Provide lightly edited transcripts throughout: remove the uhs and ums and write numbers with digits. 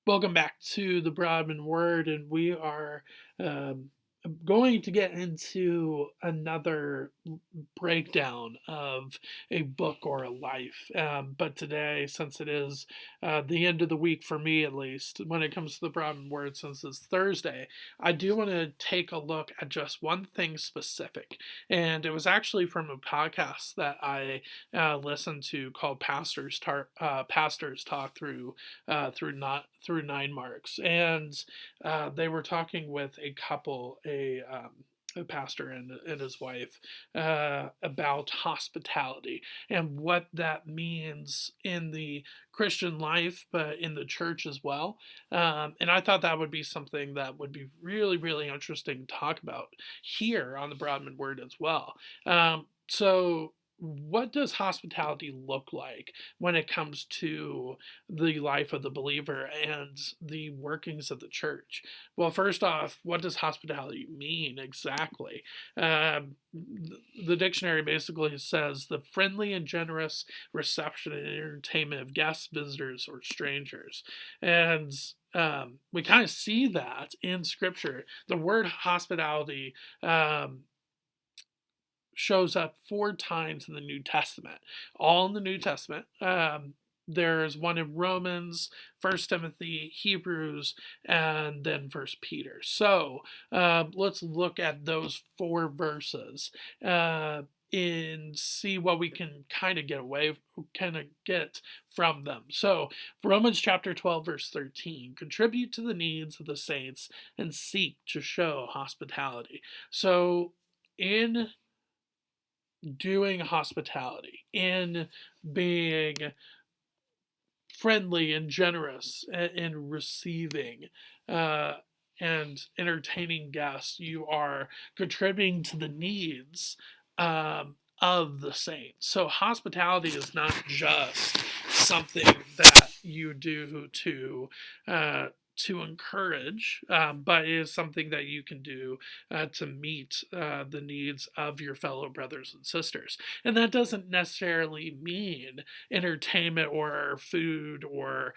Welcome back to the Broadman Word, and we are um, going to get into another breakdown of a book or a life. But today, since it is the end of the week for me at least, when it comes to the Broadman Word, since it's Thursday, I do want to take a look at just one thing specific. And it was actually from a podcast that I listened to called Pastors Talk through Nine Marks, and they were talking with a couple, a pastor and his wife, about hospitality and what that means in the Christian life, but in the church as well. And I thought that would be something that would be really, really interesting to talk about here on the Broadman Word as well. So, what does hospitality look like when it comes to the life of the believer and the workings of the church? Well, first off, what does hospitality mean exactly? The dictionary basically says the friendly and generous reception and entertainment of guests, visitors, or strangers. And we kind of see that in Scripture. The word hospitality shows up 4 times in the New Testament, all in the New Testament. There's one in Romans, First Timothy, Hebrews, and then First Peter. So let's look at those 4 verses and see what we can kind of get from them. So Romans chapter 12, verse 13, contribute to the needs of the saints and seek to show hospitality. So in doing hospitality, in being friendly and generous and receiving and entertaining guests, you are contributing to the needs of the saints. So hospitality is not just something that you do to encourage, but it is something that you can do to meet the needs of your fellow brothers and sisters. And that doesn't necessarily mean entertainment or food or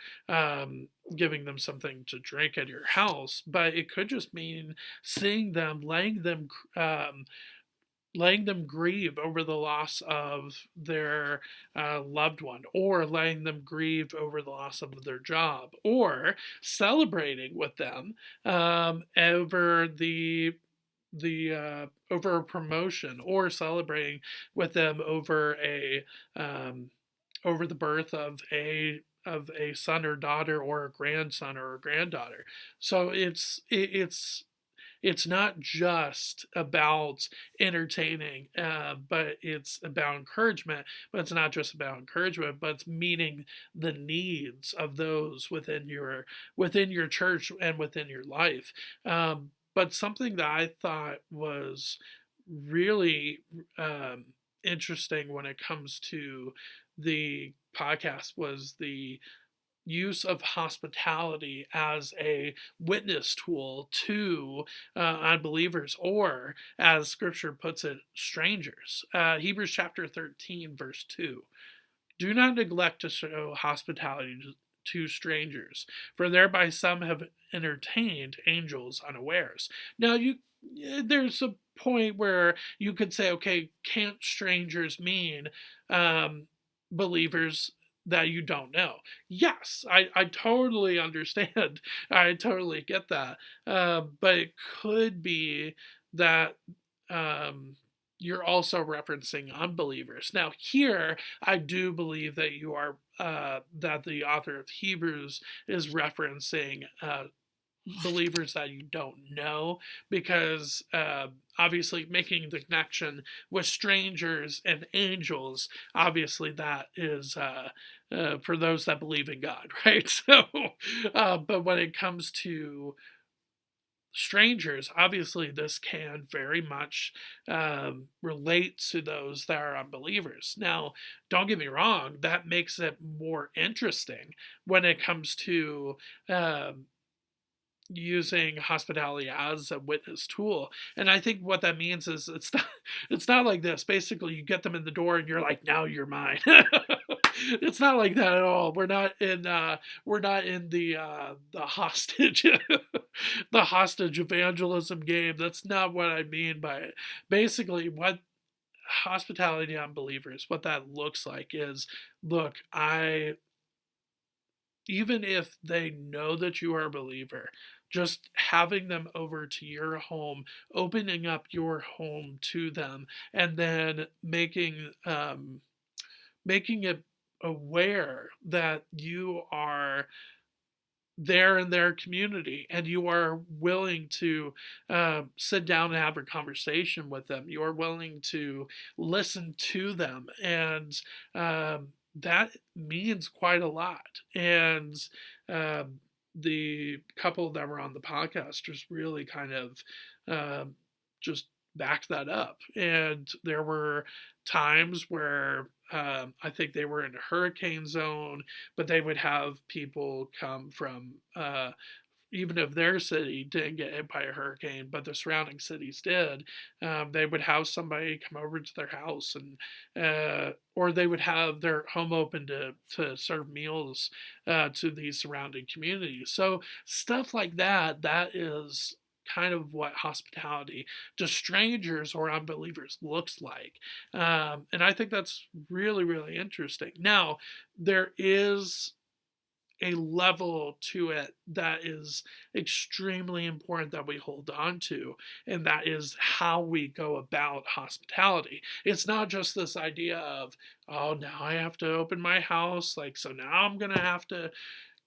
giving them something to drink at your house, but it could just mean seeing them, letting them grieve over the loss of their loved one, or letting them grieve over the loss of their job, or celebrating with them over over a promotion, or celebrating with them over the birth of a son or daughter, or a grandson or a granddaughter. So it's not just about entertaining, but it's about encouragement. But it's not just about encouragement, but it's meeting the needs of those within your church and within your life. But something that I thought was really interesting when it comes to the podcast was the use of hospitality as a witness tool to unbelievers, or as scripture puts it, strangers. Hebrews chapter 13, verse 2. Do not neglect to show hospitality to strangers, for thereby some have entertained angels unawares. Now, there's a point where you could say, okay, can't strangers mean believers that you don't know? Yes, I totally understand. I totally get that. But it could be that you're also referencing unbelievers. Now, here, I do believe that that the author of Hebrews is referencing believers that you don't know, because obviously making the connection with strangers and angels, obviously that is for those that believe in God, right? So but when it comes to strangers, obviously this can very much relate to those that are unbelievers. Now, don't get me wrong, that makes it more interesting when it comes to using hospitality as a witness tool. And I think what that means is it's not like this. Basically, you get them in the door and you're like, now you're mine. It's not like that at all. We're not in the hostage the hostage evangelism game. That's not what I mean by it. Basically, what hospitality to unbelievers, what that looks like is, look, I even if they know that you are a believer, just having them over to your home, opening up your home to them, and then making it aware that you are there in their community and you are willing to sit down and have a conversation with them. You are willing to listen to them, and that means quite a lot. And um, the couple that were on the podcast just really kind of just backed that up. And there were times where I think they were in a hurricane zone, but they would have people come from even if their city didn't get hit by a hurricane, but the surrounding cities did, they would have somebody come over to their house, and or they would have their home open to serve meals to these surrounding communities. So stuff like that, that is kind of what hospitality to strangers or unbelievers looks like. And I think that's really, really interesting. Now, there is a level to it that is extremely important that we hold on to, and that is how we go about hospitality. It's not just this idea of, oh, now I have to open my house, like, so now I'm gonna have to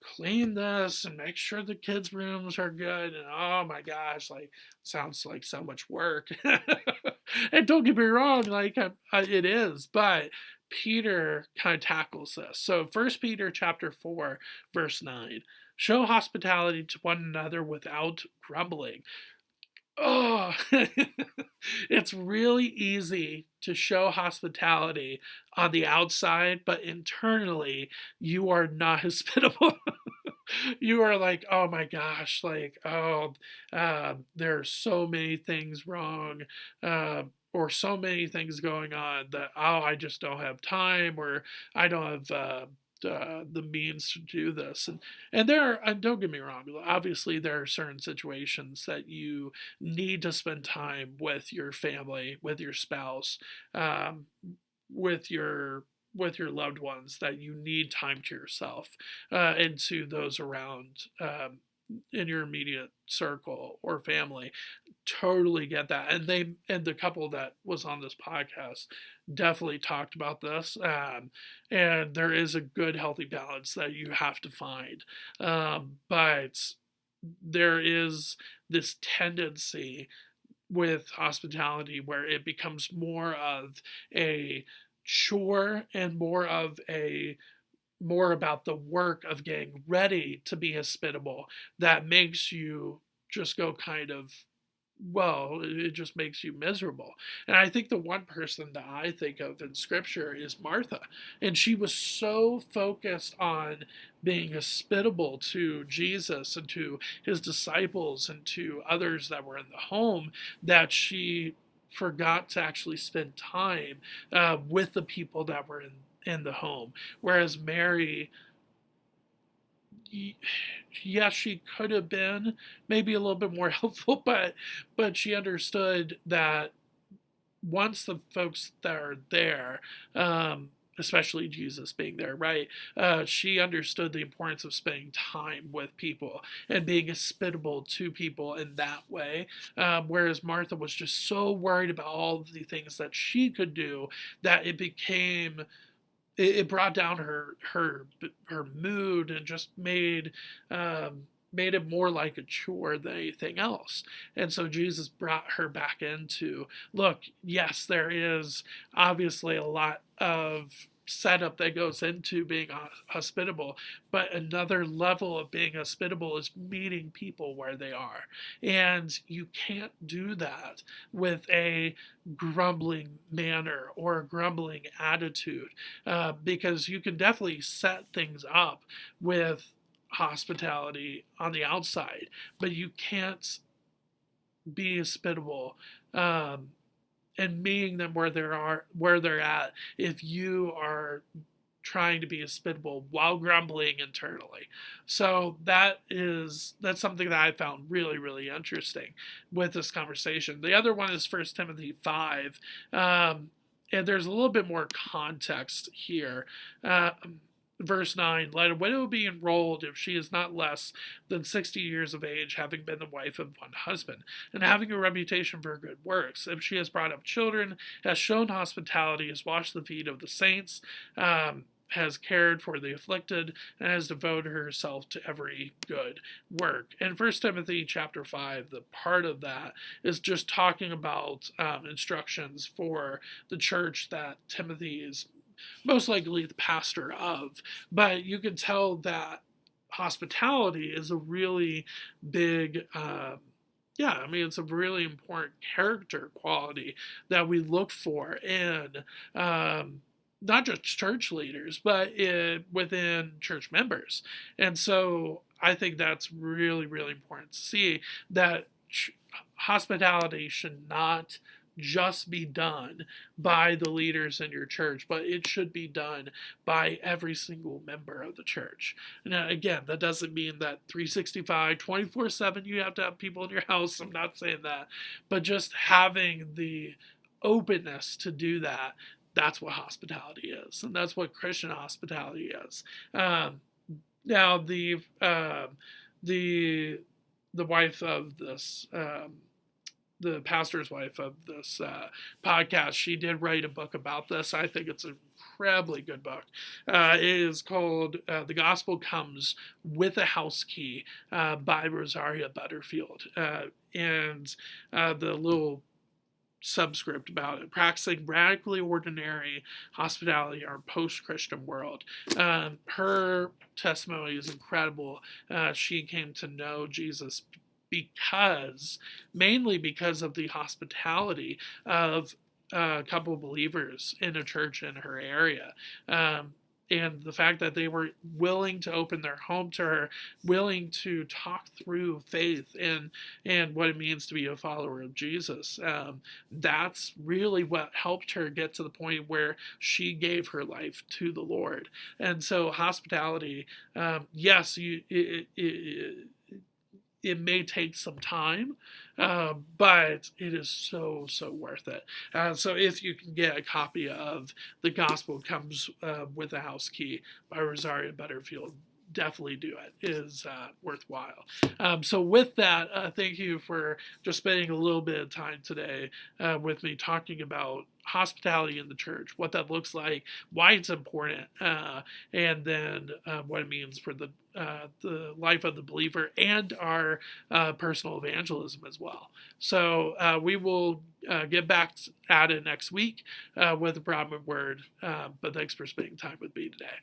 clean this and make sure the kids' rooms are good. And oh my gosh, like, sounds like so much work. And don't get me wrong, like, it is, but Peter kind of tackles this. So First Peter chapter 4, verse 9. Show hospitality to one another without grumbling. Oh, it's really easy to show hospitality on the outside, but internally, you are not hospitable. You are like, oh my gosh, like, oh, there are so many things wrong, or so many things going on that, oh, I just don't have time, or I don't have the means to do this. And there are, and don't get me wrong, obviously there are certain situations that you need to spend time with your family, with your spouse, um, with your loved ones, that you need time to yourself and to those around in your immediate circle or family. Totally get that. And the couple that was on this podcast definitely talked about this. And there is a good healthy balance that you have to find. But there is this tendency with hospitality where it becomes more of a chore and more about the work of getting ready to be hospitable, that makes you just go kind of, well, it just makes you miserable. And I think the one person that I think of in scripture is Martha. And she was so focused on being hospitable to Jesus and to his disciples and to others that were in the home, that she forgot to actually spend time with the people that were in the home. Whereas Mary, yes, she could have been maybe a little bit more helpful, but she understood that once the folks that are there, especially Jesus being there, right? She understood the importance of spending time with people and being hospitable to people in that way. Whereas Martha was just so worried about all of the things that she could do that it brought down her mood and just made it more like a chore than anything else. And so Jesus brought her back into, look, yes, there is obviously a lot of setup that goes into being hospitable, but another level of being hospitable is meeting people where they are. And you can't do that with a grumbling manner or a grumbling attitude, because you can definitely set things up with hospitality on the outside, but you can't be hospitable and meeting them where they're at if you are trying to be hospitable while grumbling internally. So that's something that I found really, really interesting with this conversation. The other one is First Timothy 5. And there's a little bit more context here. Verse 9, let a widow be enrolled if she is not less than 60 years of age, having been the wife of one husband, and having a reputation for good works. If she has brought up children, has shown hospitality, has washed the feet of the saints, has cared for the afflicted, and has devoted herself to every good work. In 1 Timothy chapter 5, the part of that is just talking about instructions for the church that Timothy is most likely the pastor of. But you can tell that hospitality is a really big, it's a really important character quality that we look for in not just church leaders, but within church members. And so I think that's really, really important to see that hospitality should not just be done by the leaders in your church, but it should be done by every single member of the church. Now, again, that doesn't mean that 365, 24/7, you have to have people in your house. I'm not saying that, but just having the openness to do that, that's what hospitality is. And that's what Christian hospitality is. Now, the wife of this, the pastor's wife of this podcast, she did write a book about this. I think it's an incredibly good book. It is called The Gospel Comes with a House Key by Rosaria Butterfield. And the little subscript about it, practicing radically ordinary hospitality in our post-Christian world. Her testimony is incredible. She came to know Jesus mainly because of the hospitality of a couple of believers in a church in her area. And the fact that they were willing to open their home to her, willing to talk through faith and what it means to be a follower of Jesus. That's really what helped her get to the point where she gave her life to the Lord. And so hospitality, yes, it may take some time, but it is so, so worth it. So if you can get a copy of The Gospel Comes with a House Key by Rosaria Butterfield, definitely do it. It is worthwhile. So with that, thank you for just spending a little bit of time today with me talking about hospitality in the church, what that looks like, why it's important, and then what it means for the life of the believer and our personal evangelism as well. So we will get back at it next week with the Brahmin Word. But thanks for spending time with me today.